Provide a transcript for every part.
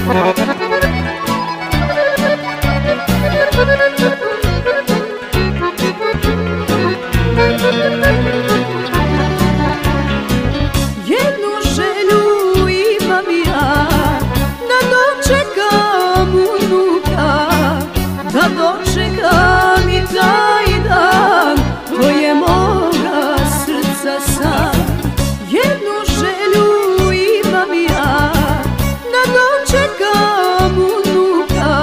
Jednu želju imam ja, da dočekam unuka, da dočekam i taj dan, to je moga srca san. Jednu želju imam ja, da dočekam unuka,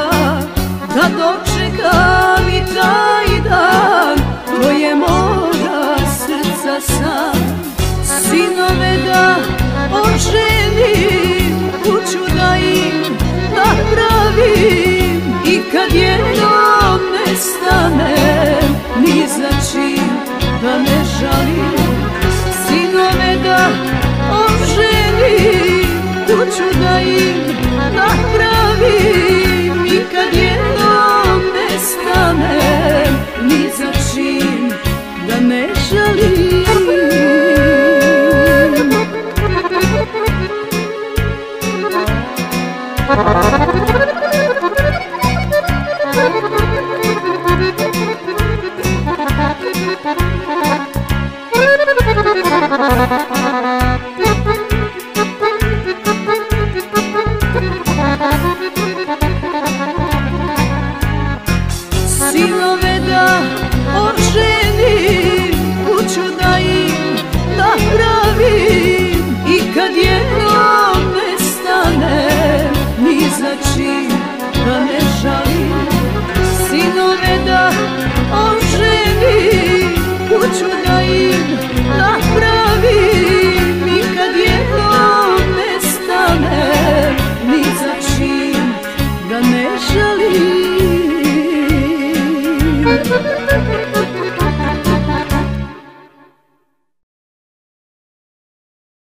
da dočekam i taj dan, to je moga srca san. Sinove da oženim, kuću da im napravim, i kad jednom nestanem, ni za čim da ne žalim. Sinove da oženim, kuću da im napravim, i kad jednom nestanem, ni za čim da ne žalim.